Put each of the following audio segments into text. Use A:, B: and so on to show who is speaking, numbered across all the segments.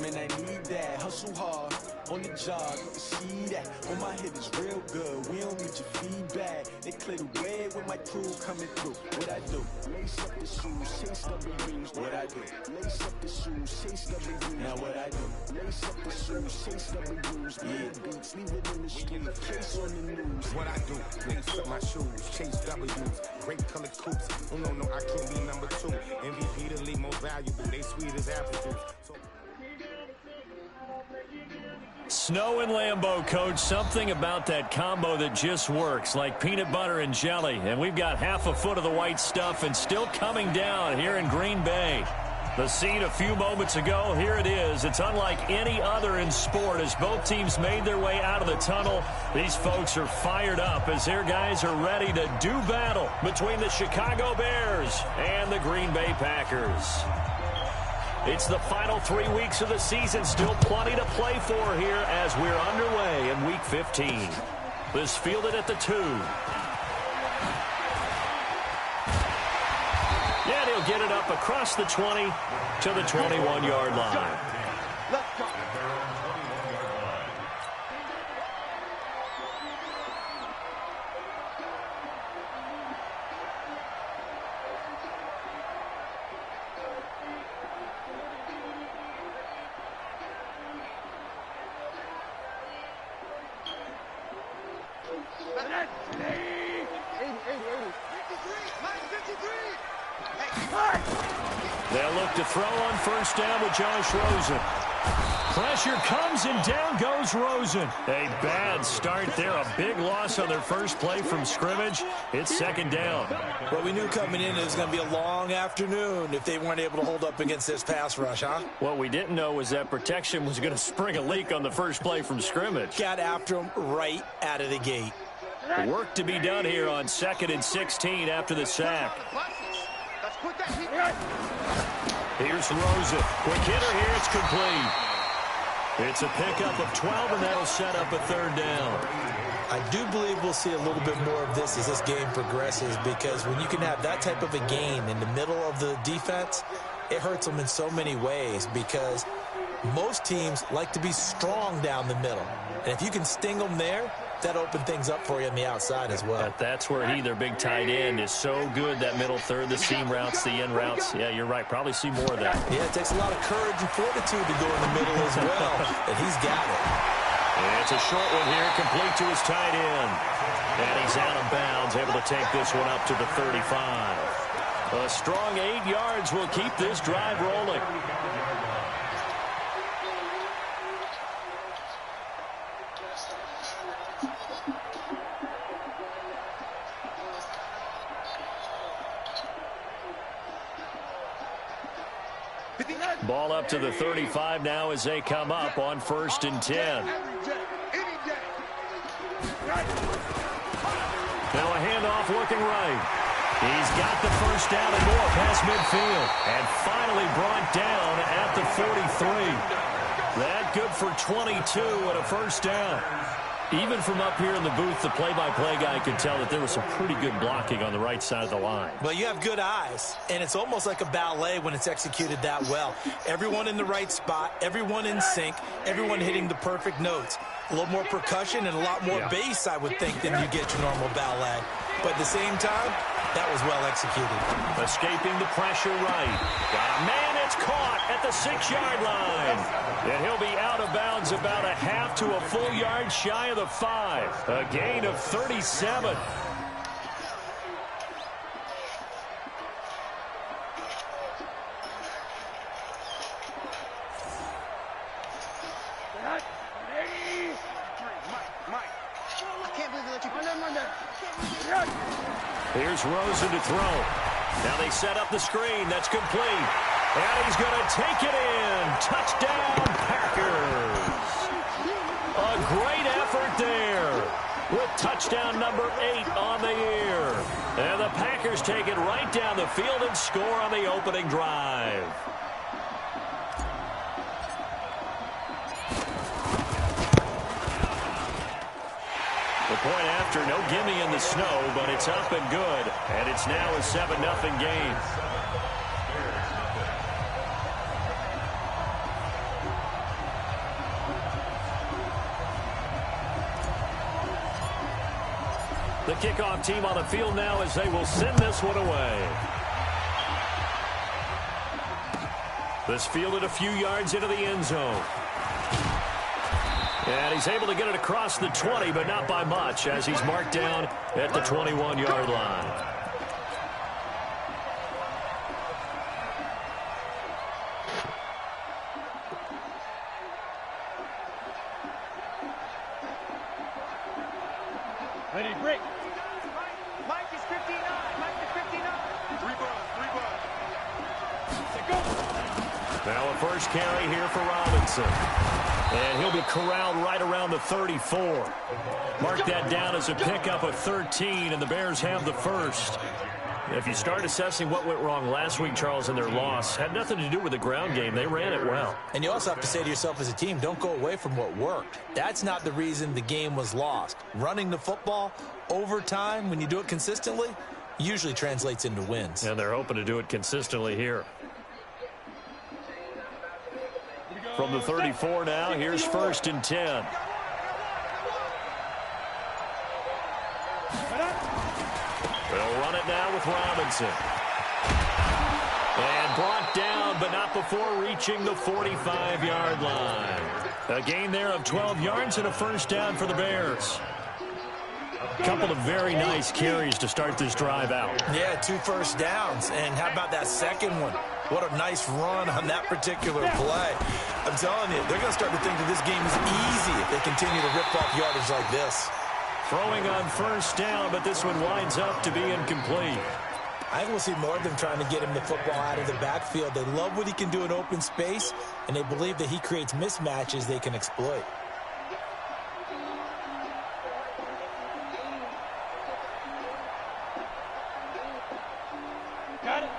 A: Man, I need that. Hustle hard on the job. You can see that. When my hit is real good, we don't need your feedback. They clear the way when my crew coming through. What I do? Lace up the shoes, chase W's. What I do? Lace up the shoes, chase W's. Now what I do? Lace up the shoes, chase W's. Yeah, beats, leave it in the street, case on the news.
B: What I do? Lace up my shoes, chase W's. Great color coops. Oh no, I can't be number 2. MVP the league most valuable. They sweet as apple juice.
C: Snow and Lambeau, Coach. Something about that combo that just works, like peanut butter and jelly. And we've got half a foot of the white stuff and still coming down here in Green Bay. The scene a few moments ago, here it is. It's unlike any other in sport as both teams made their way out of the tunnel. These folks are fired up as their guys are ready to do battle between the Chicago Bears and the Green Bay Packers. It's the final 3 weeks of the season. Still plenty to play for here as we're underway in Week 15. This fielded at the 2. Yeah, he'll get it up across the 20 to the 21-yard line.
A: Let's go.
C: They'll look to throw on first down with Josh Rosen. Pressure comes and down goes Rosen. A bad start there. A big loss on their first play from scrimmage. It's second down.
D: Well, we knew coming in it was going to be a long afternoon if they weren't able to hold up against this pass rush, huh?
C: What we didn't know was that protection was going to spring a leak on the first play from scrimmage.
D: Got after him right out of the gate.
C: Work to be done here on 2nd and 16 after the sack. Here's Rosen. Quick hitter here. It's complete. It's a pickup of 12, and that'll set up a third down.
D: I do believe we'll see a little bit more of this as this game progresses, because when you can have that type of a gain in the middle of the defense, it hurts them in so many ways, because most teams like to be strong down the middle. And if you can sting them there, that opened things up for you on the outside as well.
C: But that's where he, their big tight end, is so good, that middle third, the seam routes, the in routes. Yeah, you're right. Probably see more of that.
D: Yeah, it takes a lot of courage and fortitude to go in the middle as well, and he's got it.
C: And it's a short one here, complete to his tight end. And he's out of bounds, able to take this one up to the 35. A strong 8 yards will keep this drive rolling. Ball up to the 35 now as they come up on 1st and 10. Now a handoff looking right. He's got the first down and more past midfield. And finally brought down at the 43. That good for 22 and a first down. Even from up here in the booth, the play-by-play guy could tell that there was some pretty good blocking on the right side of the line.
D: Well, you have good eyes, and it's almost like a ballet when it's executed that well. Everyone in the right spot, everyone in sync, everyone hitting the perfect notes. A little more percussion and a lot more bass, I would think, than you get your normal ballet. But at the same time, that was well executed.
C: Escaping the pressure right. Got a man, it's caught at the 6-yard line. And he'll be out of bounds about a half to a full yard shy of the 5. A gain of 37. Here's Rosen to throw. Now they set up the screen. That's complete. And he's going to take it in. Touchdown, Packers. A great effort there with touchdown number 8 on the year. And the Packers take it right down the field and score on the opening drive. The point after, no gimme in the snow, but it's up and good. And it's now a 7-0 game. The kickoff team on the field now as they will send this one away. This fielded a few yards into the end zone. And he's able to get it across the 20, but not by much, as he's marked down at the 21-yard line.
E: Ready, break. Mike is 59. Mike is 59. Three ball. Go.
C: Now a first carry here for Robinson. And he'll be corralled right around the 34. Mark that down as a pickup of 13, and the Bears have the first. If you start assessing what went wrong last week, Charles, in their loss, had nothing to do with the ground game. They ran it well.
D: And you also have to say to yourself as a team, don't go away from what worked. That's not the reason the game was lost. Running the football over time, when you do it consistently, usually translates into wins.
C: And they're hoping to do it consistently here. From the 34 now, here's 1st and 10. They'll run it now with Robinson. And brought down, but not before reaching the 45-yard line. A gain there of 12 yards and a first down for the Bears. A couple of very nice carries to start this drive out.
D: Yeah, 2 first downs. And how about that second one? What a nice run on that particular play. I'm telling you, they're going to start to think that this game is easy if they continue to rip off yardage like this.
C: Throwing on first down, but this one winds up to be incomplete.
D: I think we'll see more of them trying to get him the football out of the backfield. They love what he can do in open space, and they believe that he creates mismatches they can exploit.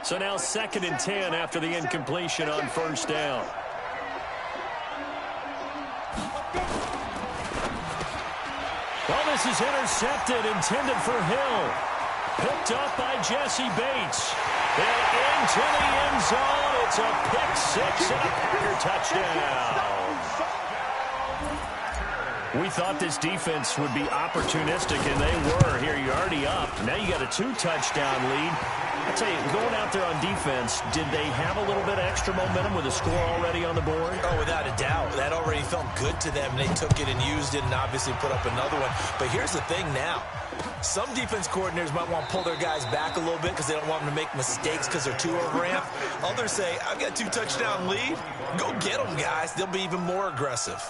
C: So now 2nd and 10 after the incompletion on first down. Well, this is intercepted, intended for Hill. Picked up by Jesse Bates. And into the end zone. It's a pick-6 and a Packer touchdown. We thought this defense would be opportunistic, and they were. Here, you're already up. Now you got a 2-touchdown lead. I tell you, going out there on defense, did they have a little bit of extra momentum with a score already on the board?
D: Oh, without a doubt. That already felt good to them. They took it and used it and obviously put up another one. But here's the thing now. Some defense coordinators might want to pull their guys back a little bit because they don't want them to make mistakes because they're too overamped. Others say, I've got a 2-touchdown lead. Go get them, guys. They'll be even more aggressive.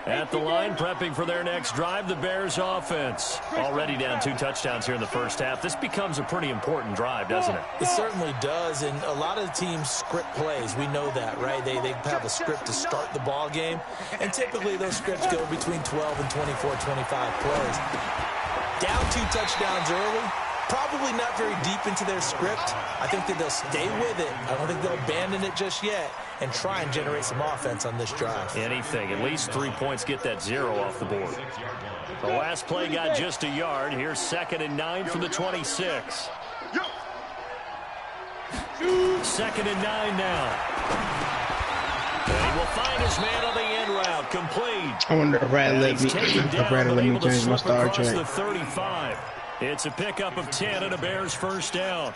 C: At the line, prepping for their next drive, the Bears offense. Already down 2 touchdowns here in the first half. This becomes a pretty important drive, doesn't it?
D: It certainly does, and a lot of the teams script plays. We know that, right? They have a script to start the ball game, and typically those scripts go between 12 and 24, 25 plays. Down 2 touchdowns early, probably not very deep into their script. I think that they'll stay with it. I don't think they'll abandon it just yet and try and generate some offense on this drive.
C: Anything. At least 3 points, get that 0 off the board. The last play got just a yard. Here's 2nd and 9 from the 26. 2nd and 9 now. And he will find his man on the end route. Complete.
F: I wonder if Brad let me change my star chart.
C: The 35. It's a pickup of 10 and a Bears first down.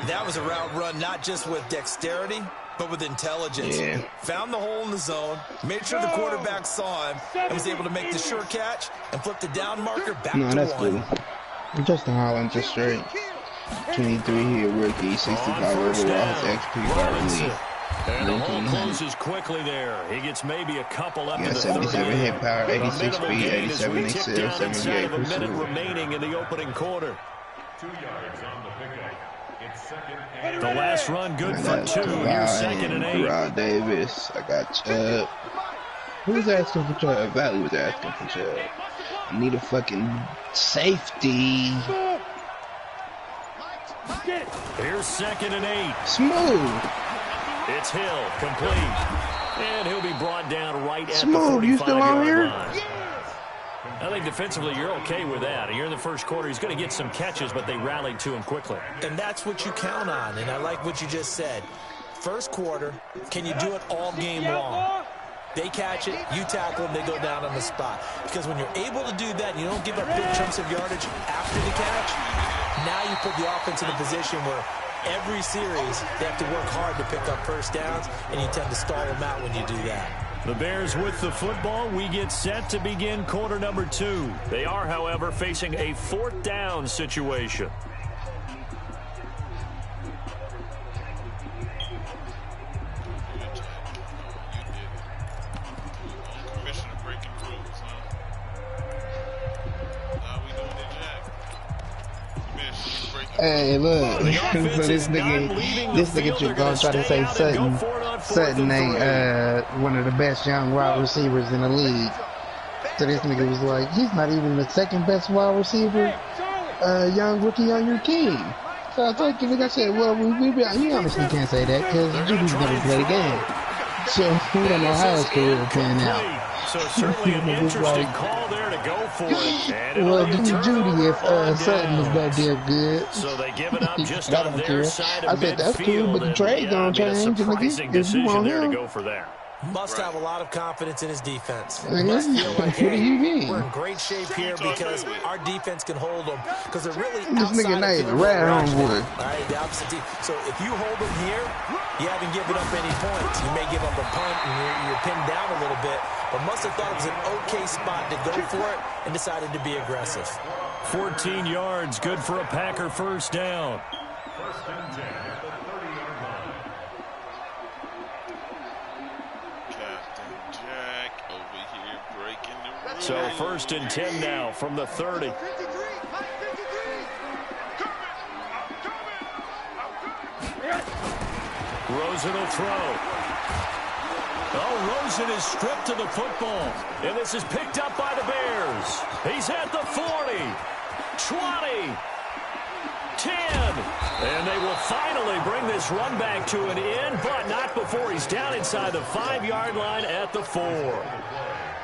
D: That was a route run not just with dexterity, but with intelligence.
F: Yeah.
D: Found the hole in the zone, made sure the quarterback saw him, and was able to make the sure catch and flip the down marker back to 1.
F: That's cool. Justin Holland just straight. 23 here, rookie, 65 overall, his XP got
C: and the hole closes quickly there. He gets maybe a couple up to the
F: 77 hit power, 86 speed, 87 excel, 78
C: a minute
F: pursuit.
C: remaining in the opening quarter.
G: 2 yards on the pickup. It's 2nd and
C: The last run good for 2. Here's 2nd and 8.
F: Rod Davis, I got Chubb. Who was asking for Chubb? Valley was asking for Chubb. I need a fucking safety.
C: Here's 2nd and 8.
F: Smooth.
C: It's Hill, complete. And he'll be brought down right at
F: Smooth,
C: the
F: you still on
C: 45-yard
F: here?
C: line. I think defensively you're okay with that. You're in the first quarter. He's going to get some catches, but they rallied to him quickly.
D: And that's what you count on, and I like what you just said. first quarter, can you do it all game long? They catch it, you tackle them, they go down on the spot. Because when you're able to do that and you don't give up big chunks of yardage after the catch, now you put the offense in a position where every series they have to work hard to pick up first downs, and you tend to stall them out when you do that.
C: The Bears with the football. We get set to begin quarter number 2. They are, however, facing a 4th down situation.
F: Hey, look. So this nigga just gonna try to say Sutton ain't one of the best young wide receivers in the league. So this nigga was like, he's not even the second best wide receiver, young rookie on your team. So I told the nigga, I said, well, you honestly can't say that because Judy's never played a game. So we don't know how his career will pan out.
C: So certainly an interesting call there to go for it.
F: Well, give me Judy if Sutton is that damn good.
C: So they give it up just
F: I
C: on
F: don't
C: their
F: care.
C: side
F: I
C: of
F: said that's
C: midfield,
F: cool, but the trade gonna change.
C: a surprising
F: If you
C: decision
F: want
C: there to
F: him.
C: go for there.
D: Must have a lot of confidence in his defense.
F: What
D: Must feel like,
F: do you mean?
D: we're in great shape here because our defense can hold them. Because they're really
F: This nigga
D: outside
F: named
D: of
F: Rat Homeboy.
D: All right, the opposite team. So if you hold them here, you haven't given up any points. You may give up a punt and you're pinned down a little bit, but must have thought it was an okay spot to go for it and decided to be aggressive.
C: 14 yards, good for a Packer first down.
G: First and 10 at the 30-yard line.
H: Captain Jack over here breaking the rules.
C: So first and 10 now from the 30. Rosen will throw. Oh, Rosen is stripped to the football. And this is picked up by the Bears. He's at the 40, 20, 10. And they will finally bring this run back to an end, but not before he's down inside the 5-yard line at the 4.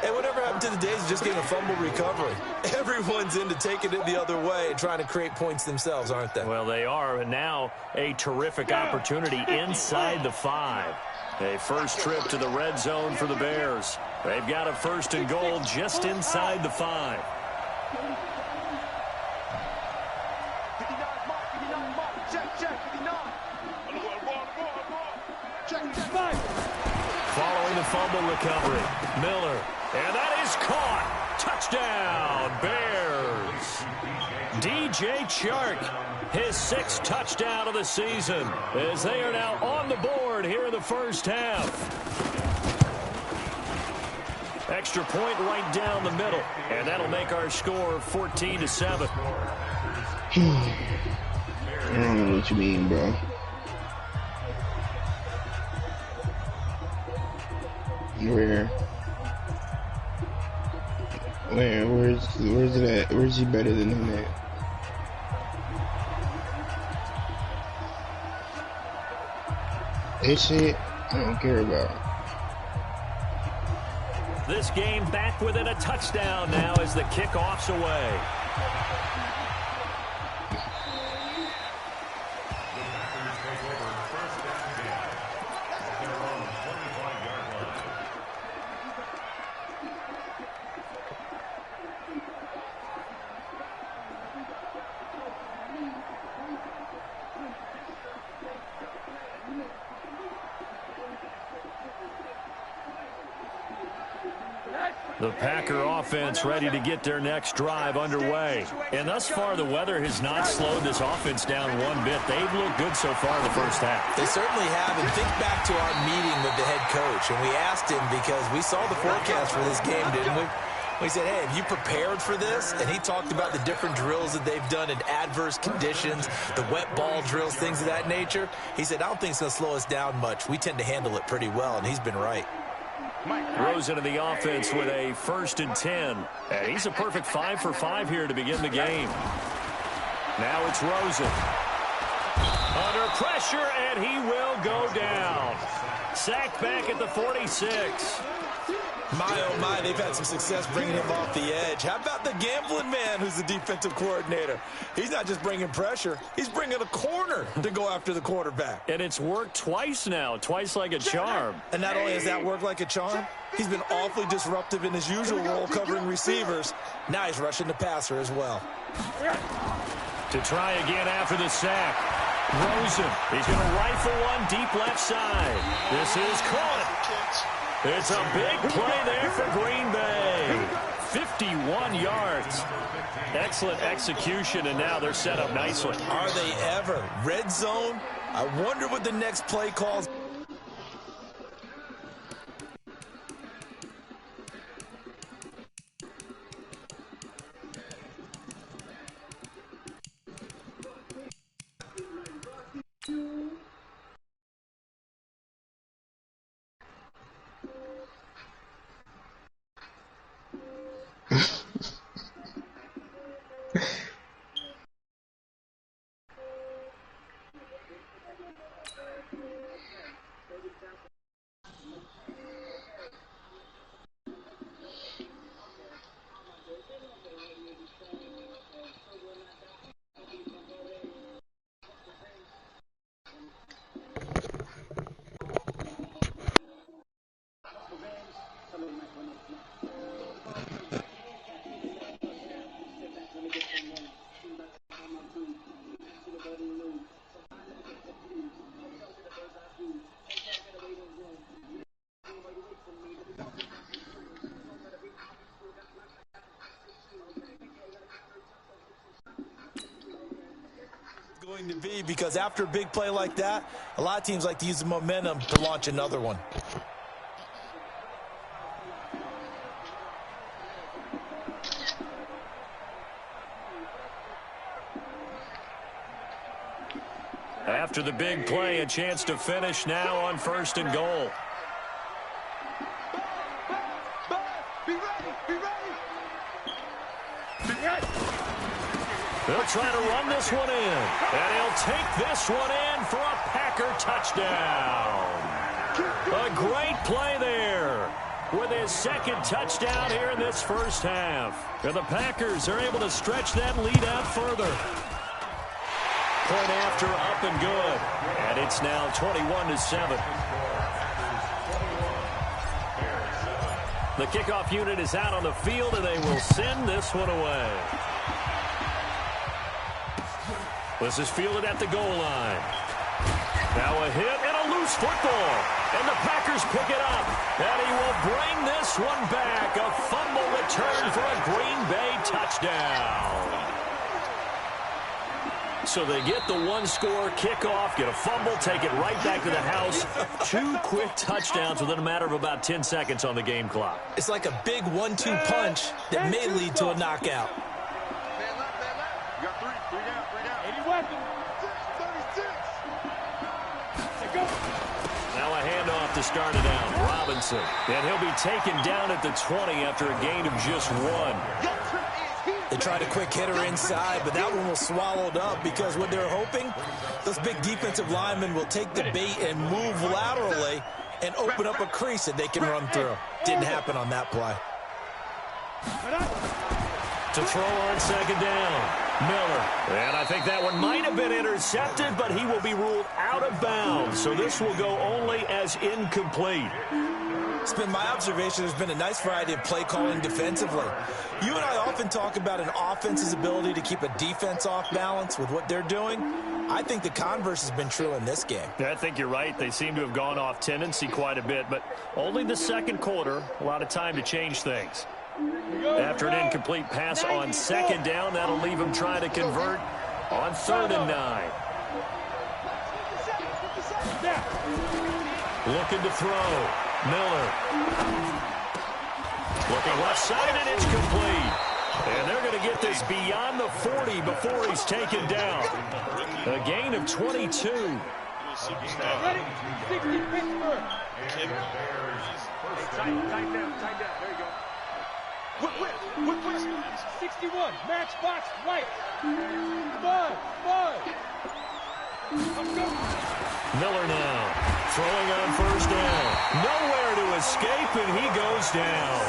D: Hey, whatever happened to the days of just getting a fumble recovery? Everyone's into taking it the other way and trying to create points themselves, aren't they?
C: Well, they are, and now a terrific opportunity inside the 5. A first trip to the red zone for the Bears. They've got a first and goal just inside the 5. Following the fumble recovery, Miller. And that is caught. Touchdown, Bears. DJ Chark, his 6th touchdown of the season, as they are now on the board here in the first half. Extra point right down the middle, and that'll make our score 14-7.
F: I don't know what you mean, bro. Where's it at? Where's he better than him at? This shit, I don't care about.
C: This game back within a touchdown now as the kickoff's away. The Packer offense ready to get their next drive underway. And thus far, the weather has not slowed this offense down one bit. They've looked good so far in the first half.
D: They certainly have. And think back to our meeting with the head coach. And we asked him because we saw the forecast for this game, didn't we? We said, hey, have you prepared for this? And he talked about the different drills that they've done in adverse conditions, the wet ball drills, things of that nature. He said, I don't think it's going to slow us down much. We tend to handle it pretty well, and he's been right.
C: Rosen in the offense with a first and 10. And he's a perfect 5 for 5 here to begin the game. Now it's Rosen. Under pressure, and he will go down. sacked back at the 46.
D: My, oh my, they've had some success bringing him off the edge. How about the gambling man who's the defensive coordinator? He's not just bringing pressure. He's bringing a corner to go after the quarterback.
C: And it's worked twice now, twice like a charm.
D: And not only has that worked like a charm, he's been awfully disruptive in his usual role covering receivers. Now he's rushing the passer as well.
C: To try again after the sack. Rosen, he's going to rifle one deep left side. This is caught. It's a big play there for Green Bay. 51 yards. Excellent execution, and now they're set up nicely.
D: Are they ever? Red zone? I wonder what the next play calls. To be, because after a big play like that, a lot of teams like to use the momentum to launch another one.
C: After the big play, a chance to finish now on 1st and goal. They'll try to run this one in, and he'll take this one in for a Packer touchdown. A great play there with his second touchdown here in this first half. And the Packers are able to stretch that lead out further. Point after, up and good. And it's now 21-7. The kickoff unit is out on the field, and they will send this one away. This is fielded at the goal line. Now a hit and a loose football. And the Packers pick it up. And he will bring this one back. A fumble return for a Green Bay touchdown. So they get the one-score kickoff, get a fumble, take it right back to the house. 2 quick touchdowns within a matter of about 10 seconds on the game clock.
D: It's like a big 1-2 punch that may lead to a knockout.
C: Now a handoff to start it out. Robinson. And he'll be taken down at the 20 after a gain of just 1.
D: They tried a quick hitter inside, but that one was swallowed up because what they're hoping, those big defensive linemen will take the bait and move laterally and open up a crease that they can run through. Didn't happen on that play.
C: To throw on 2nd down. Miller. And I think that one might have been intercepted, but he will be ruled out of bounds. So this will go only as incomplete.
D: It's been my observation there's been a nice variety of play calling defensively. You and I often talk about an offense's ability to keep a defense off balance with what they're doing. I think the converse has been true in this game.
C: I think you're right. They seem to have gone off tendency quite a bit, but only the second quarter, a lot of time to change things. After an incomplete pass on 2nd down, that'll leave him trying to convert on 3rd and 9. Looking to throw. Miller. Looking left side, and it's complete. And they're going to get this beyond the 40 before he's taken down. A gain of 22.
E: Ready? 60, Pittsburgh. Tight down. There you go. Whip. 61, matchbox, right. Bud.
C: Miller now. Throwing on first down. Nowhere to escape, and he goes down.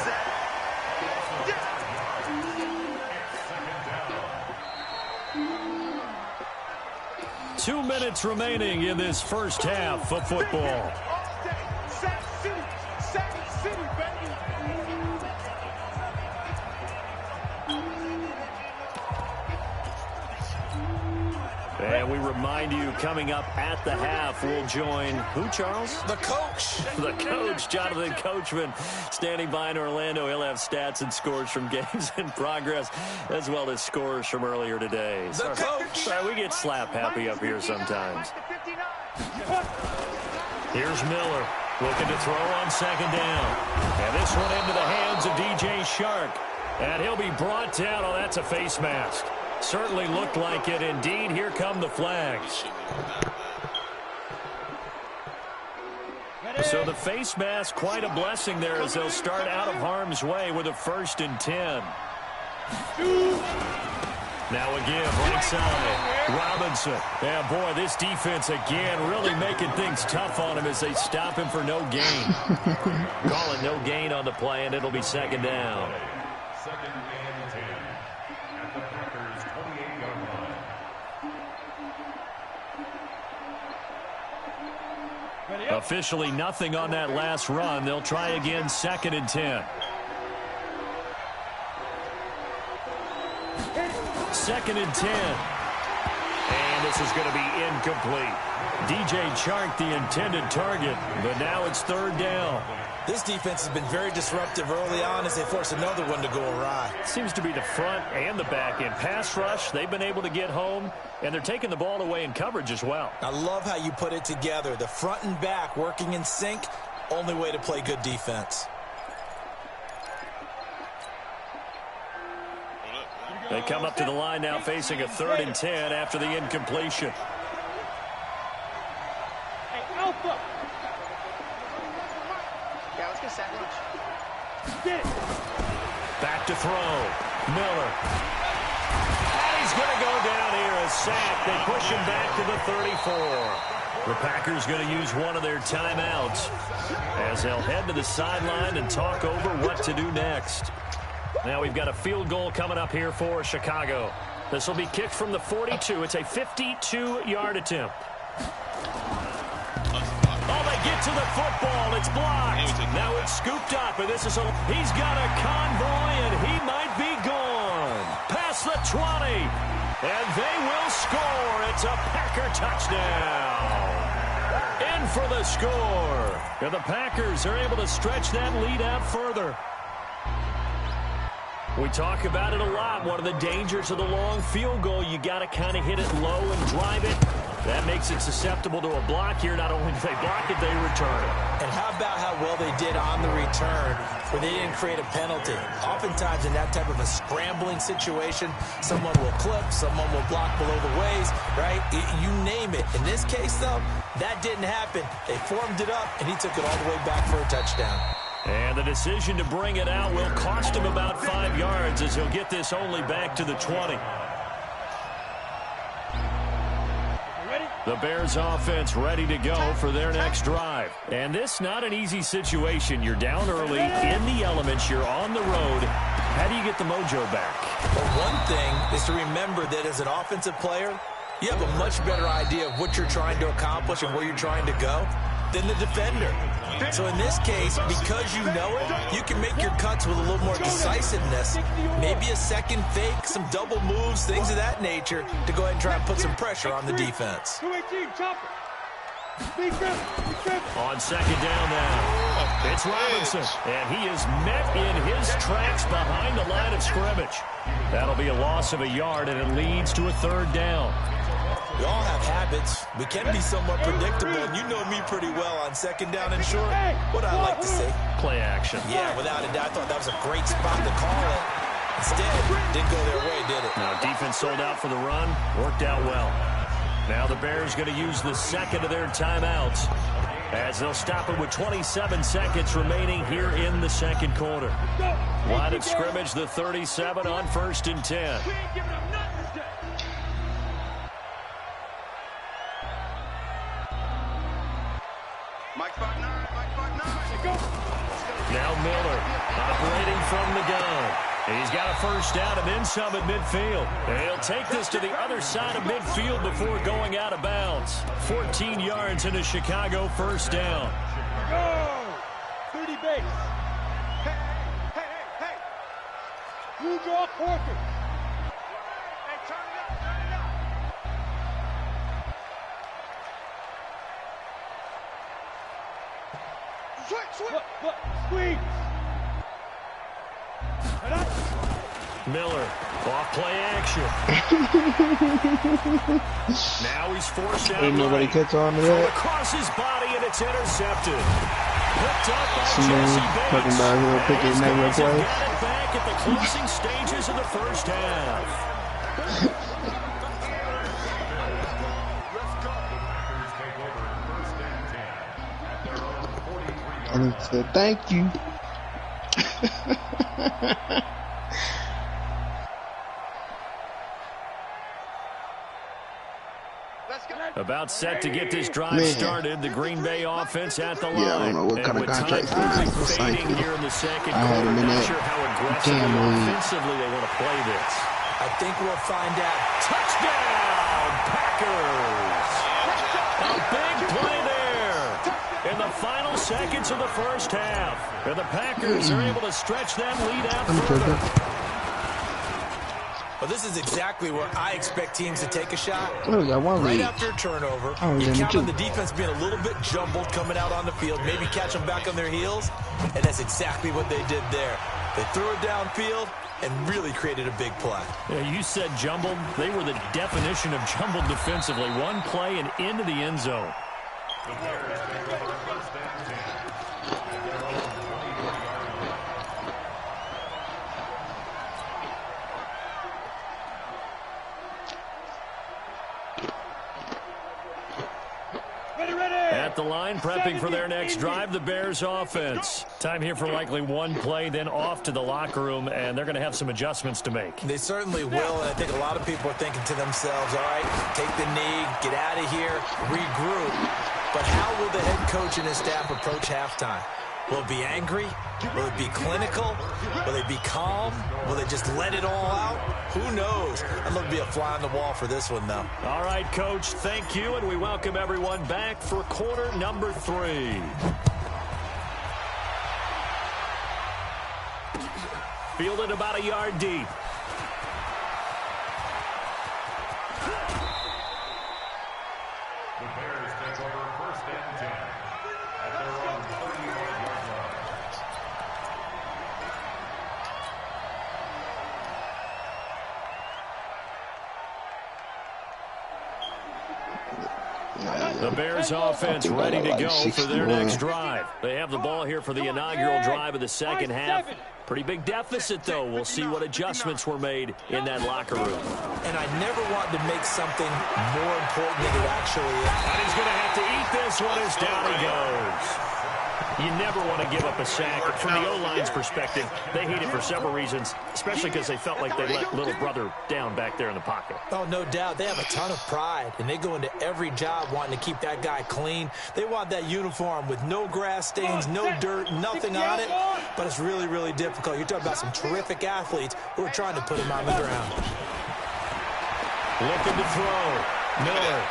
C: 2 minutes remaining in this first half of football. And we remind you, coming up at the half, we'll join who, Charles?
D: The coach.
C: The coach, Jonathan Coachman, standing by in Orlando. He'll have stats and scores from games in progress, as well as scores from earlier today.
D: The coach.
C: Sorry, we get slap happy up here sometimes. Here's Miller, looking to throw on second down. And this one into the hands of DJ Shark. And he'll be brought down. Oh, that's a face mask. Certainly looked like it. Indeed, here come the flags. So the face mask, quite a blessing there as they'll start out of harm's way with a 1st and 10. Now again, right side, Robinson. Yeah, boy, this defense again really making things tough on him as they stop him for no gain. Calling no gain on the play, and it'll be second down.
G: Second and 10 at the Packers' 28-yard line.
C: Officially nothing on that last run. They'll try again, 2nd and 10. 2nd and 10. And this is going to be incomplete. DJ Chark, the intended target, but now it's 3rd down.
D: This defense has been very disruptive early on as they force another one to go awry.
C: Seems to be the front and the back end. Pass rush, they've been able to get home, and they're taking the ball away in coverage as well.
D: I love how you put it together. The front and back working in sync, only way to play good defense.
C: They come up to the line now facing a 3rd and 10 after the incompletion.
E: Hey, Alpha! Yeah, let's get sandwich.
C: Back to throw. Miller. And he's going to go down here, a sack. They push him back to the 34. The Packers going to use one of their timeouts as they'll head to the sideline and talk over what to do next. Now we've got a field goal coming up here for Chicago. This will be kicked from the 42. It's a 52-yard attempt. Oh, they get to the football. It's blocked. Now it's scooped up, and he's got a convoy, and he might be gone. Past the 20, and they will score. It's a Packer touchdown. In for the score. And the Packers are able to stretch that lead out further. We talk about it a lot. One of the dangers of the long field goal, you got to kind of hit it low and drive it. That makes it susceptible to a block here. Not only do they block it, they return it.
D: And how about how well they did on the return where they didn't create a penalty? Oftentimes in that type of a scrambling situation, someone will clip, someone will block below the waist, right? You name it. In this case, though, that didn't happen. They formed it up, and he took it all the way back for a touchdown.
C: And the decision to bring it out will cost him about 5 yards as he'll get this only back to the 20. The Bears offense ready to go for their next drive. And this not an easy situation. You're down early, in the elements, you're on the road. How do you get the mojo back?
D: Well, one thing is to remember that as an offensive player, you have a much better idea of what you're trying to accomplish and where you're trying to go than the defender. So in this case, because you know it, you can make your cuts with a little more decisiveness. Maybe a second fake, some double moves, things of that nature to go ahead and try and put some pressure on the defense.
C: On second down now, it's Robinson, and he is met in his tracks behind the line of scrimmage. That'll be a loss of a yard, and it leads to a 3rd down.
D: We all have habits. We can be somewhat predictable, and you know me pretty well on second down and short. What I like to see.
C: Play action.
D: Yeah, without a doubt. I thought that was a great spot to call it. Instead, didn't go their way, did it?
C: Now, defense sold out for the run. Worked out well. Now the Bears going to use the second of their timeouts as they'll stop it with 27 seconds remaining here in the second quarter. Line of scrimmage, the 37 on 1st and 10. from the gun. He's got a first down and then some at midfield. And he'll take this to the other side of midfield before going out of bounds. 14 yards in a Chicago first down.
E: Go! 30 base. Hey. You draw quarters. Hey, turn it up. Switch. Look, squeeze.
C: Miller, off play action. Now he's forced out.
F: Ain't nobody catch on to that.
C: Across his body, and it's intercepted. Picked up by
F: Someone
C: Jesse Bates.
F: talking about he'll pick it never
C: Guys
F: play.
C: have got it back at the closing stages of the first half.
F: And he said, thank you.
C: About set to get this drive started. The Green Bay offense at the line.
F: Yeah, I don't know what kind of contract he's
C: fading here in the second
F: I had
C: quarter.
F: him in
C: Not
F: that
C: sure how aggressively offensively they want to play this.
D: I think we'll find out.
C: Touchdown, Packers! A big play there in the final seconds of the first half. And the Packers are able to stretch that lead out further.
D: Well, this is exactly where I expect teams to take a shot.
F: Oh, yeah, one
D: right
F: lead.
D: after a turnover,
F: Oh,
D: you
F: yeah,
D: count on the defense being a little bit jumbled coming out on the field, maybe catch them back on their heels, and that's exactly what they did there. They threw it downfield and really created a big play.
C: Yeah, you said jumbled. They were the definition of jumbled defensively. One play and into the end zone. At the line, prepping for their next drive, the Bears offense. Time here for likely one play, then off to the locker room, and they're going to have some adjustments to make.
D: They certainly will, and I think a lot of people are thinking to themselves, all right, take the knee, get out of here, regroup. But how will the head coach and his staff approach halftime? Will it be angry? Will it be clinical? Will they be calm? Will they just let it all out? Who knows? I'd love to be a fly on the wall for this one, though.
C: All right, Coach, thank you, and we welcome everyone back for quarter number 3. Fielded about a yard deep.
G: The Bears take over first and 10 at their own 35-yard line.
C: The Bears offense ready to go for their next drive. They have the ball here for the inaugural drive of the second half. Pretty big deficit, though. We'll see what adjustments were made in that locker room.
D: And I never wanted to make something more important than it actually is.
C: And he's going to have to eat this one as down he goes. You never want to give up a sack. From the O-line's perspective, they hate it for several reasons, especially because they felt like they let little brother down back there in the pocket.
D: Oh, no doubt. They have a ton of pride, and they go into every job wanting to keep that guy clean. They want that uniform with no grass stains, no dirt, nothing on it, but it's really, really difficult. You're talking about some terrific athletes who are trying to put him on the ground.
C: Looking to throw. Miller.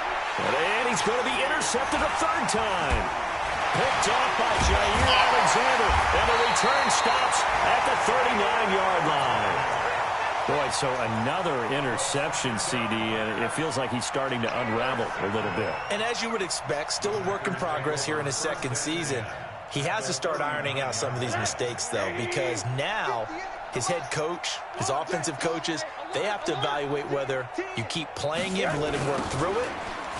C: And he's going to be intercepted a third time. Picked off by Jair Alexander, and the return stops at the 39-yard line. Boy, so another interception, CD, and it feels like he's starting to unravel a little bit.
D: And as you would expect, still a work in progress here in his second season. He has to start ironing out some of these mistakes, though, because now his head coach, his offensive coaches, they have to evaluate whether you keep playing him, let him work through it,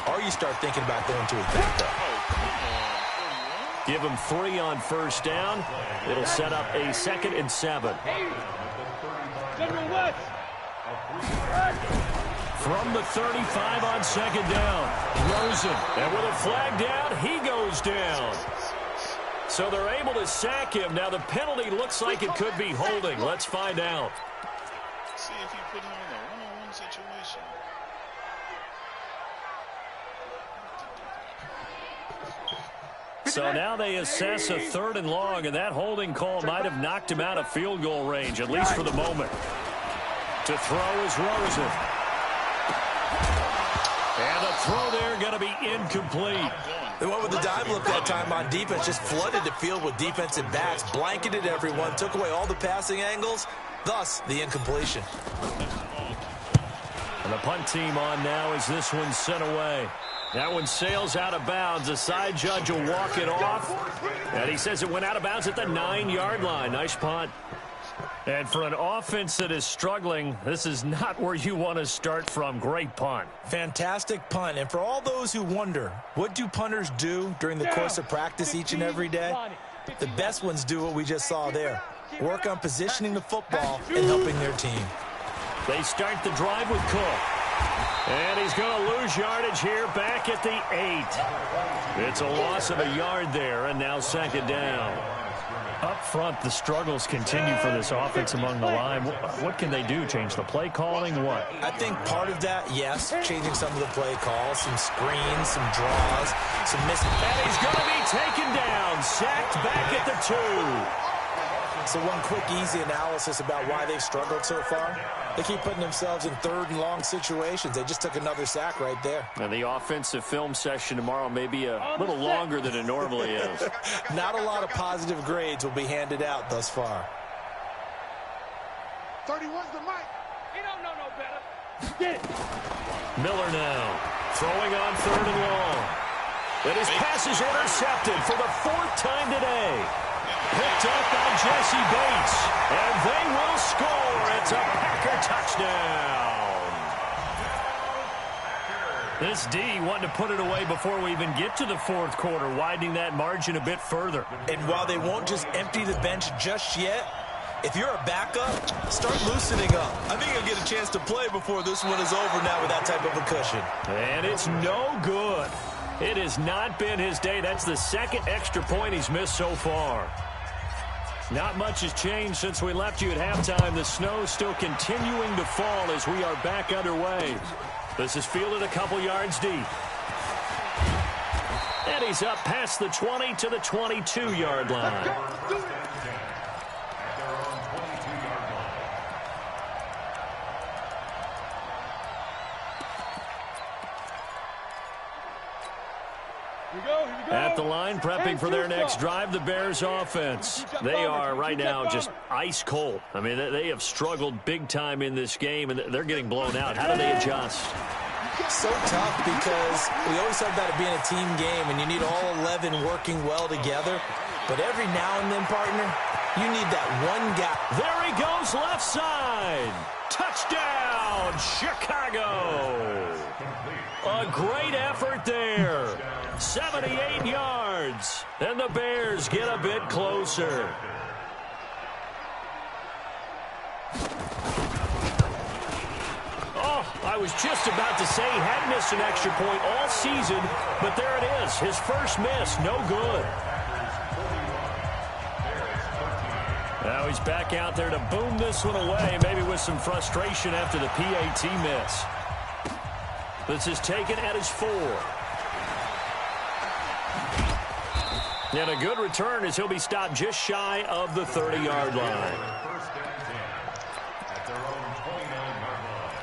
D: or you start thinking about going to his backup.
C: Give him 3 on first down. It'll set up a 2nd and 7. From the 35 on 2nd down. Rosen. And with a flag down, he goes down. So they're able to sack him. Now the penalty looks like it could be holding. Let's find out.
H: See if he put him in a one-on-one situation.
C: So now they assess a 3rd and long, and that holding call might have knocked him out of field goal range, at least for the moment. To throw is Rosen. And the throw there going to be incomplete.
D: They went with the dime look that time on defense, just flooded the field with defensive backs, blanketed everyone, took away all the passing angles, thus the incompletion.
C: And the punt team on now as this one's sent away. That one sails out of bounds. The side judge will walk it off. And he says it went out of bounds at the 9-yard line. Nice punt. And for an offense that is struggling, this is not where you want to start from. Great punt.
D: Fantastic punt. And for all those who wonder, what do punters do during the course of practice each and every day? The best ones do what we just saw there. Work on positioning the football and helping their team.
C: They start the drive with Cook. And he's going to lose yardage here back at the 8. It's a loss of a yard there, and now 2nd down. Up front, the struggles continue for this offense among the line. What can they do? Change the play calling? What?
D: I think part of that, yes, changing some of the play calls, some screens, some draws, some missing.
C: And he's going to be taken down, sacked back at the 2.
D: So one quick, easy analysis about why they've struggled so far. They keep putting themselves in 3rd and long situations. They just took another sack right there.
C: And the offensive film session tomorrow may be a little longer than it normally is.
D: Not a lot of positive grades will be handed out thus far.
E: 31's the mic. He don't know no better. Get it.
C: Miller now throwing on 3rd and long. And his pass is intercepted for the 4th time today. Picked up by Jesse Bates, and they will score. It's a Packer touchdown. This D wanted to put it away before we even get to the 4th quarter, widening that margin a bit further.
D: And while they won't just empty the bench just yet, if you're a backup, start loosening up. I think you'll get a chance to play before this one is over now with that type of a cushion.
C: And it's no good. It has not been his day. That's the 2nd extra point he's missed so far. Not much has changed since we left you at halftime. The snow still continuing to fall as we are back underway. This is fielded a couple yards deep. And he's up past the 20 to the 22-yard line. At the line, prepping for their next drive, the Bears offense. They are right now just ice cold. I mean, they have struggled big time in this game, and they're getting blown out. How do they adjust?
D: So tough because we always talk about it being a team game, and you need all 11 working well together. But every now and then, partner, you need that one guy.
C: There he goes, left side. Touchdown, Chicago. A great effort there. 78 yards. And the Bears get a bit closer. Oh, I was just about to say he hadn't missed an extra point all season, but there it is. His first miss, no good. Now he's back out there to boom this one away, maybe with some frustration after the PAT miss. This is taken at his 4. And a good return as he'll be stopped just shy of the 30-yard line.
G: First and 10 at their own 29-yard line.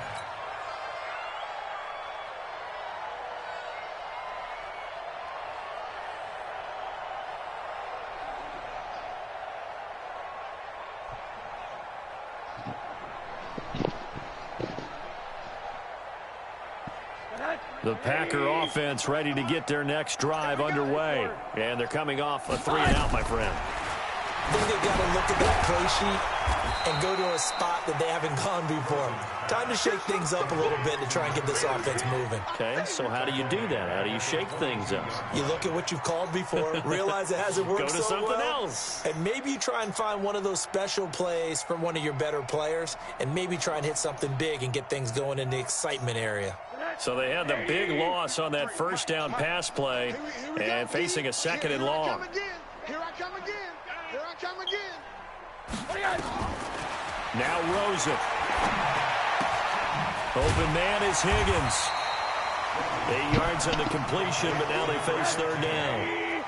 C: The Packer offense ready to get their next drive underway. And they're coming off a 3-and-out, my friend.
D: I think they've got to look at that play sheet and go to a spot that they haven't gone before. Time to shake things up a little bit to try and get this offense moving.
C: Okay, so how do you do that? How do you shake things up?
D: You look at what you've called before, realize it hasn't worked
C: Go to
D: so
C: something
D: well,
C: else.
D: and maybe you try and find one of those special plays from one of your better players, and maybe try and hit something big and get things going in the excitement area.
C: So they had the big loss on that first down pass play and facing a 2nd and long.
E: Here I come again. Here I come again.
C: Now Rosen. Open man is Higgins. 8 yards on the completion, but now they face 3rd down.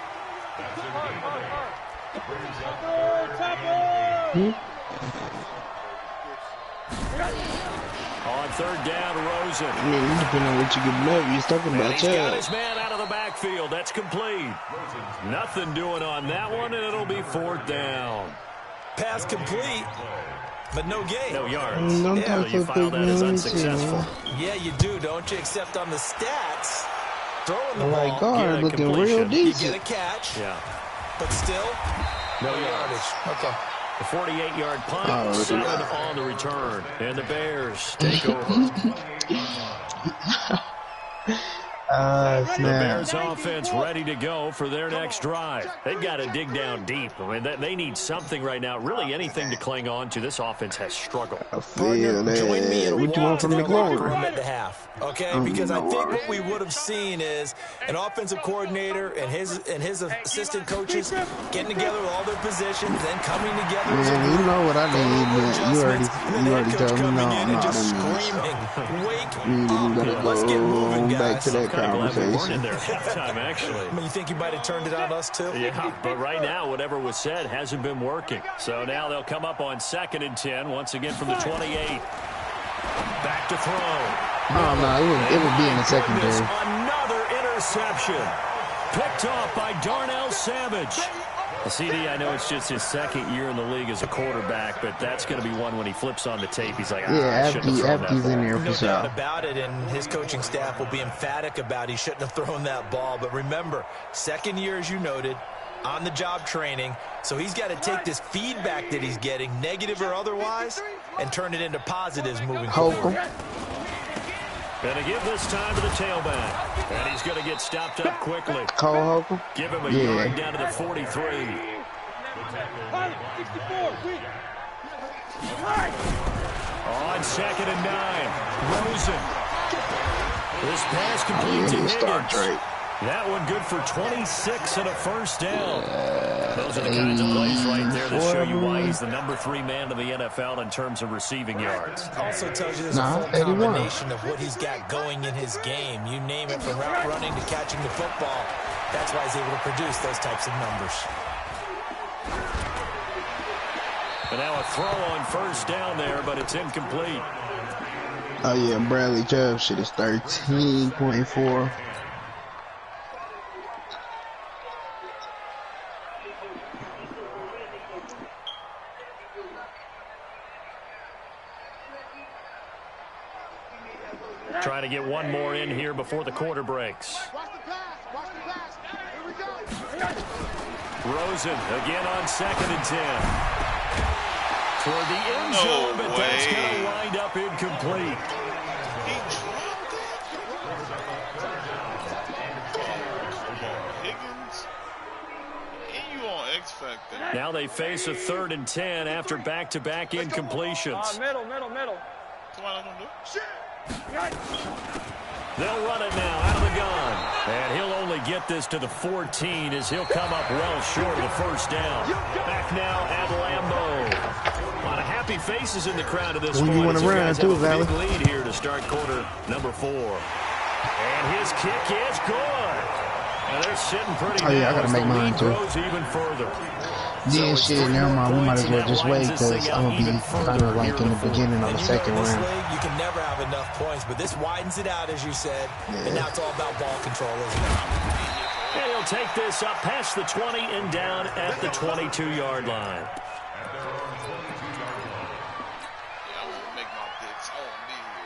C: On third down, Rosen.
F: I mean, depending on what you give him up, he's talking about
C: He's got his man out of the backfield. That's complete. Nothing doing on that one, and it'll be fourth down.
D: Pass complete, but no gain.
C: No yards.
F: No,
C: So you file that as unsuccessful.
D: Yeah, you do, don't you? Except on the stats, throwing the
F: Oh my
D: ball,
F: God, looking real
C: completion.
D: you
F: decent.
D: get a catch,
C: Yeah.
D: but still,
C: No
D: no
C: yards.
D: yardage. Okay.
C: The 48-yard punt,
F: Oh, look at
C: 7
F: that.
C: on the return. And the Bears take over. The
F: Snap.
C: Bears offense ready to go for their next drive. They've got to dig down deep. I mean, they need something right now, really anything to cling on to. This offense has struggled.
F: I feel
D: Join me
F: that.
D: in
F: What you want from the
D: the locker
F: glory?
D: room at the half, okay?
F: Oh,
D: Because I
F: you know
D: think
F: what?
D: what we would have seen is an offensive coordinator and his assistant coaches getting together with all their positions and coming together as a
F: Man,
D: group.
F: you know what I need, man. You already told me
D: coming
F: no,
D: in and just
F: no,
D: screaming, wake
F: we gotta
D: up, let's get moving,
F: go back
D: guys.
F: to that
C: Kind of glad we weren't in
F: conversation.
C: there at halftime, actually.
D: I mean, you think you might have turned it on us too?
C: Yeah, but right now, whatever was said hasn't been working. So now they'll come up on 2nd and 10, once again from the 28. Back to throw.
F: Oh, no, it would be in the secondary.
C: Another interception. Picked off by Darnell Savage. CD, I know it's just his 2nd year in the league as a quarterback, but that's going to be one when he flips on the tape. He's like, I shouldn't have thrown that
F: Afty's in
C: ball.
F: there
D: No
F: for
D: doubt
F: sure.
D: about it, and his coaching staff will be emphatic about he shouldn't have thrown that ball. But remember, 2nd year, as you noted, on-the-job training, so he's got to take this feedback that he's getting, negative or otherwise, and turn it into positives moving
F: Holcomb.
D: forward.
C: Going to give this time to the tailback, and he's going to get stopped up quickly.
F: Cole Holcomb?
C: Give him a
F: Yeah.
C: yard down to the 43. On 2nd and 9, Rosen. This pass complete to Higgins. That one good for 26 and a first down. Those are the kinds of plays right there that show you why he's the number 3 man in the NFL in terms of receiving yards.
D: Also tells you there's a full combination of what he's got going in his game. You name it, from route running to catching the football. That's why he's able to produce those types of numbers.
C: And now a throw on first down there, but it's incomplete.
F: Oh, yeah, Bradley Chubb shit is 13.4.
C: Trying to get one more in here before the quarter breaks. Rosen again on 2nd and 10. Toward the end zone, but that's going to wind up incomplete.
H: Higgins, and you on X Factor.
C: Now they face a 3rd and 10 after back-to-back incompletions.
E: Middle.
H: Come on, I'm gonna do it.
C: They'll run it now out of the gun. And he'll only get this to the 14 as he'll come up well short of the first down. Back now at Lambeau. A lot of happy faces in the crowd at this point.
F: You want to run too, Valley?
C: Big lead here to start quarter number 4. And his kick is good. And they're sitting pretty
F: Oh, yeah, I
C: now
F: gotta
C: as
F: make
C: the
F: mine
C: lead
F: too.
C: grows even further.
F: Yeah,
C: it's
F: shit,
C: 3
F: never
C: more
F: mind. We might
C: points,
F: as
C: and
F: well
C: that
F: just
C: widens
F: wait
C: this
F: because
C: thing
F: I'm
C: out
F: going to
C: even
F: be
C: further
F: kind of like
C: here
F: in the
C: fourth.
F: beginning of the second
D: In this
F: round.
D: league, you can never have enough points, but this widens it out, as you said, and now it's all about ball control, isn't it?
C: And he'll take this up past the 20 and down at the 22-yard line.
H: Yeah, I want to make my picks. I want to be here.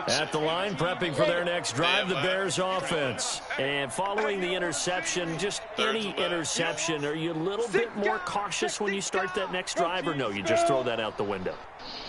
C: At the line, prepping for their next drive, the Bears offense. And following the interception, just any interception, are you a little bit more cautious when you start that next drive, or no, you just throw that out the window?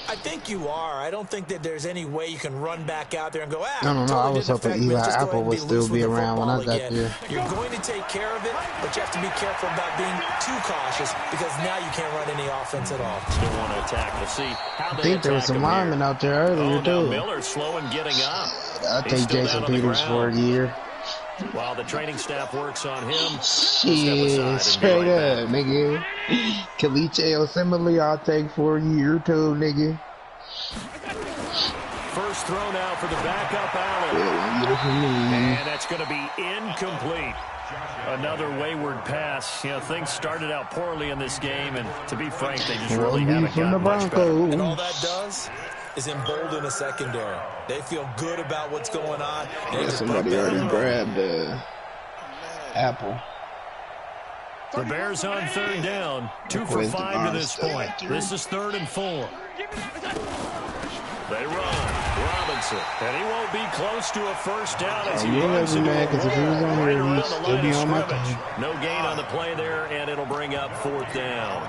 D: I think you are. I don't think that there's any way you can run back out there and go,
F: I don't know. I was hoping Eli Apple would still be around when I got there.
D: You're going to take care of it, but you have to be careful about being too cautious because now you can't run any offense at all.
C: Still want to attack. We'll see how
F: I
C: they
F: think there was
C: attack
F: some
C: him here.
F: linemen out there earlier,
C: Now
F: too.
C: Miller slow and getting up.
F: I'll
C: He's
F: take
C: still
F: Jason
C: down on the
F: Peters for a
C: ground.
F: year.
C: While the training staff works on him,
F: Shit, straight up, nigga. Caliche Assembly, I'll take for a year, too, nigga.
C: First throw now for the backup Allen. And that's going to be incomplete. Another wayward pass. You know, things started out poorly in this game, and to be frank, they just really haven't gotten much better.
D: And all that does is embolden a secondary. They feel good about what's going on.
F: Yeah, somebody already grabbed the apple.
C: The Bears on third down. 2 for 5 to this point. This is 3rd and 4. They run. Robinson. And he won't be close to a first down as he runs into a wall right around the line of scrimmage. No gain on the play there, and it'll bring up 4th down.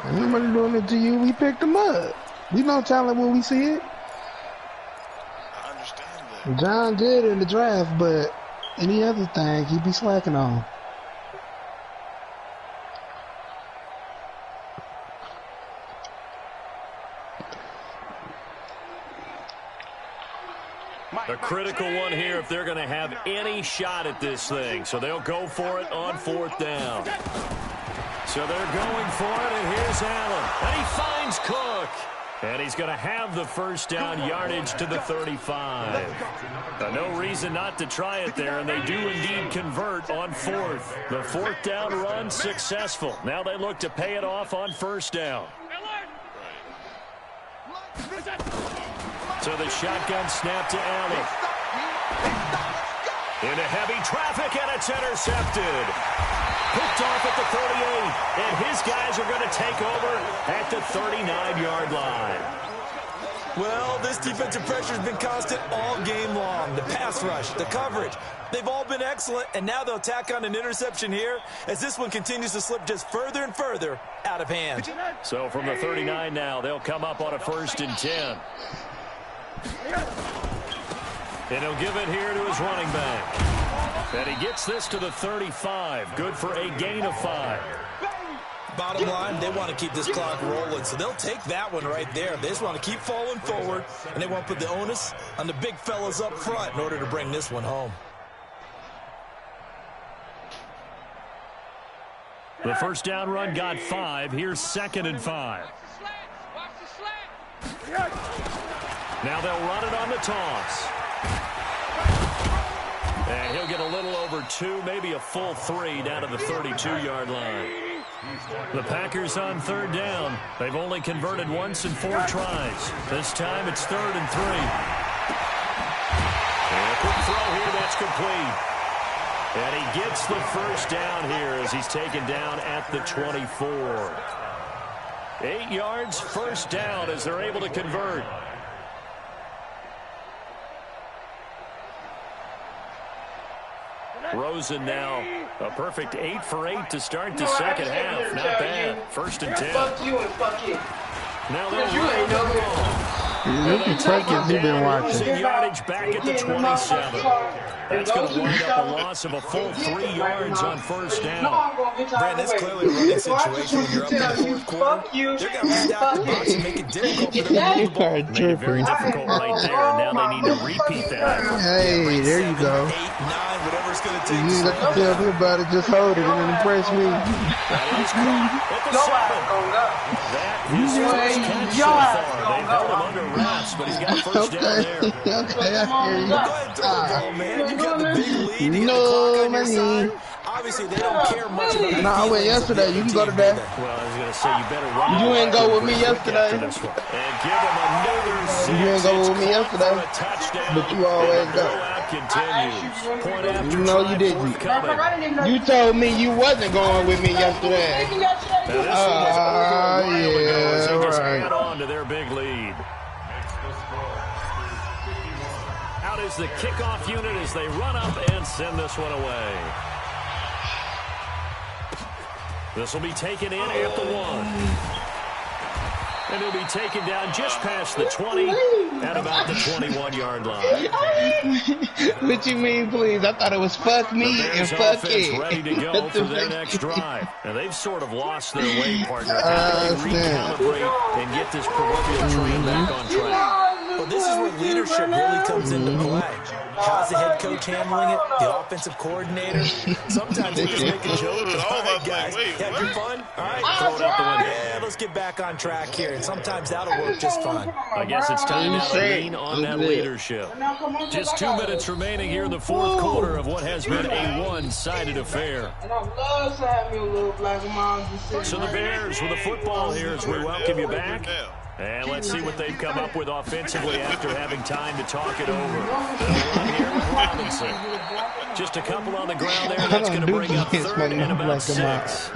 F: Ain't nobody doing it to you. We picked them up. We know talent when we see it.
H: I understand that.
F: John good in the draft, but any other thing he be slacking on.
C: A critical one here if they're going to have any shot at this thing. So they'll go for it on 4th down. So they're going for it, and here's Allen. And he finds Cook. And he's going to have the first down yardage to the 35. No reason not to try it there, and they do indeed convert on 4th. The 4th down run successful. Now they look to pay it off on 1st down. So the shotgun snap to Allen. Into heavy traffic, and it's intercepted. Picked off at the 38, and his guys are going to take over at the 39-yard line.
D: Well, this defensive pressure has been constant all game long. The pass rush, the coverage, they've all been excellent, and now they'll tack on an interception here as this one continues to slip just further and further out of hand.
C: So from the 39 now, they'll come up on a 1st and 10. And he'll give it here to his running back. And he gets this to the 35. Good for a gain of 5.
D: Bottom line, they want to keep this clock rolling, so they'll take that one right there. They just want to keep falling forward, and they want to put the onus on the big fellas up front in order to bring this one home.
C: The first down run got 5. Here's 2nd and 5. Now they'll run it on the toss. And he'll get a little over 2, maybe a full 3 down to the 32-yard line. The Packers on 3rd down. They've only converted once in 4 tries. This time it's 3rd and 3. And a quick throw here, that's complete. And he gets the first down here as he's taken down at the 24. 8 yards, first down as they're able to convert. Rosen now a perfect 8 for 8 to start the second half. Not bad. 1st and 10.
I: Fuck you and fuck it.
C: Now they'll run it on the ball.
F: Look at practice you've been watching.
C: Yardage back at the 27. That's going to wind up a loss of a full 3 yards on 1st down.
D: Brandon, that's clearly a running situation when you're up in the 4th quarter. They're going to stack the box and make it difficult for them to move the ball.
C: Made it very difficult right there, and now they need to repeat that.
F: Hey, there you go.
D: 8, 9, whatever it's going to take.
F: You ain't got to tell me about it. Just hold it and impress me.
C: That is caught at the 7. That is his first catch so far. They've held him under wraps, but he's got a first down there.
F: Okay, I hear you.
D: Go ahead and throw the ball, man. You got the big lead. You got the
F: No,
D: clock on your
F: man.
D: side. Obviously, they don't care much about the
F: No, I went yesterday. You can go today.
C: Well, I was going to say, you better run.
F: You ain't go with me yesterday.
C: And give him another 6.
F: You ain't go with me yesterday.
C: For a touchdown.
F: But you always
C: And the
F: go.
C: blowout continues. Point after
F: No, you
C: try
F: didn't.
C: forthcoming.
F: You told me you wasn't going with me yesterday.
C: Now, this one was over a while ago as they just
F: right.
C: add on to their big lead. Out is the kickoff unit as they run up and send this one away. This will be taken in at the 1. And he'll be taken down just past the 20 at about the 21-yard line.
F: What you mean, please? I thought it was fuck me and
C: Bears
F: fuck
C: offense
F: it.
C: ready to go for their next drive. And they've sort of lost their way, partner. How do they recalibrate and get this proverbial train back on track?
D: Well, this is where leadership really comes into play. How's the head coach handling it? The offensive coordinator? Sometimes they just make a joke. All right, guys, have your fun? All right, throw it out the window. Yeah, let's get back on track here. And sometimes that'll work just fine.
C: I guess it's time now to lean on that leadership. Just 2 minutes remaining here in the fourth quarter of what has been a one-sided affair. So the Bears with the football here as we welcome you back. And let's see what they've come up with offensively after having time to talk it over. They'll run here with Robinson. Just a couple on the ground there. That's going to bring up third and about 6.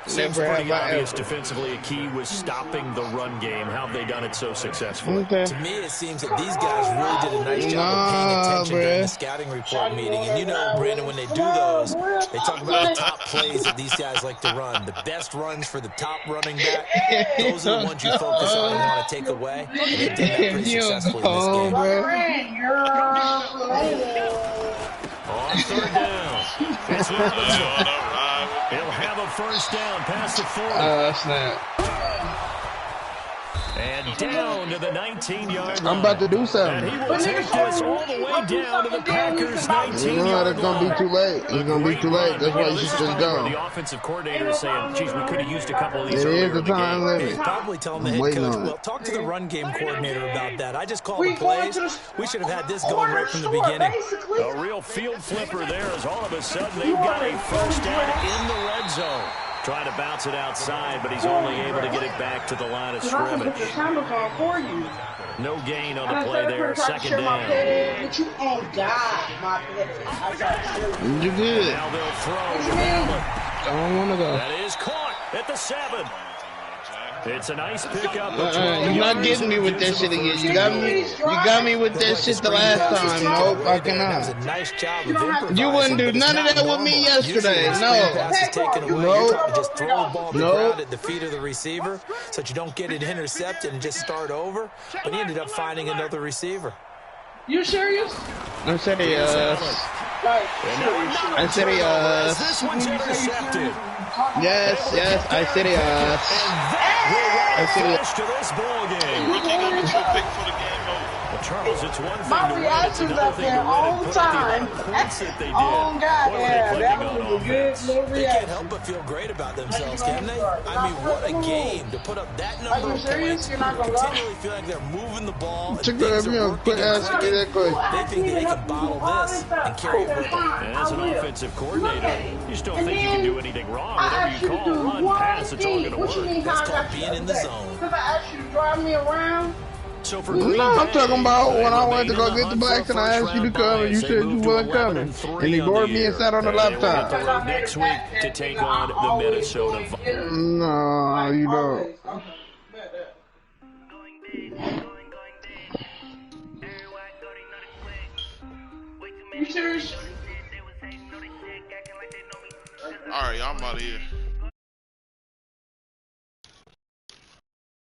C: Seems pretty obvious defensively. A key was stopping the run game. How have they done it so successfully?
D: To me, it seems that these guys really did a nice job of paying attention during the scouting report meeting. And you know, Brandon, when they do those, they talk about the top plays that these guys like to run. The best runs for the top running back. Those are the ones you focus on and want to take away. And they did that pretty successfully in this game.
C: On third down, it's Robinson. He'll have a first down past the 40.
F: Snap.
C: And down to the 19-yard line.
F: I'm about to do something.
C: And he will take this all the way down to the Packers' 19-yard line.
F: It's going to be too late. It's going to be too late. That's why you should just go.
C: The offensive coordinator is saying, geez, we could have used a couple of these
F: earlier in the game.
D: He's probably telling the head coach, well, talk to the run game coordinator about that. I just called the plays. We should have had this going right from the beginning.
C: A real field flipper there as all of a sudden they've got a first down in the red zone. Trying to bounce it outside, but he's only able to get it back to the line of scrimmage. No gain on the play there. Second down.
F: You're good.
C: Now they'll throw with Allen.
F: I don't want to go.
C: That is caught at the 7. It's a nice pickup.
F: You're not getting me with that shit again. You got me with that shit the last time. Nope, I cannot.
D: Nice job.
F: You wouldn't do none of that with me yesterday. No.
D: Just throw the ball to the ground at the feet of the receiver so that you don't get it intercepted and just start over. But he ended up finding another receiver.
I: You serious?
F: I'm serious. I'm serious.
C: This one's intercepted.
F: Yes, I serious.
C: I serious to this ball game.
H: Rookie number 2 pick for the game.
C: Well, Charles, it's one thing to win, it's another thing to win and put up the amount of points that they did. What were they clicking on offense?
D: They can't help but feel great about themselves, can they? I mean, what a game to put up that number of points. Continually feel like they're moving the ball.
F: Check that out, quick ass, get that quick.
D: They think they can bottle this and carry it with them.
C: And as an offensive coordinator, you just don't think you can do anything wrong. Whatever you call, run, pass, it's all going to work.
D: That's called being in the zone.
I: Because I asked you to drive me around.
C: So for Green
F: No, I'm
C: Bay,
F: talking about when I went to
C: remain
F: go get the
C: on
F: blacks
C: for
F: and I asked you to
C: first
F: come
C: round
F: and you
C: bye.
F: said
C: They
F: you
C: moved to
F: weren't coming.
C: 11-3
F: And ignored me and sat on the
C: They will
F: laptop.
C: get the road next week to take on the Minnesota Vikings.
F: No, you don't.
I: You serious?
H: All right, I'm out of here.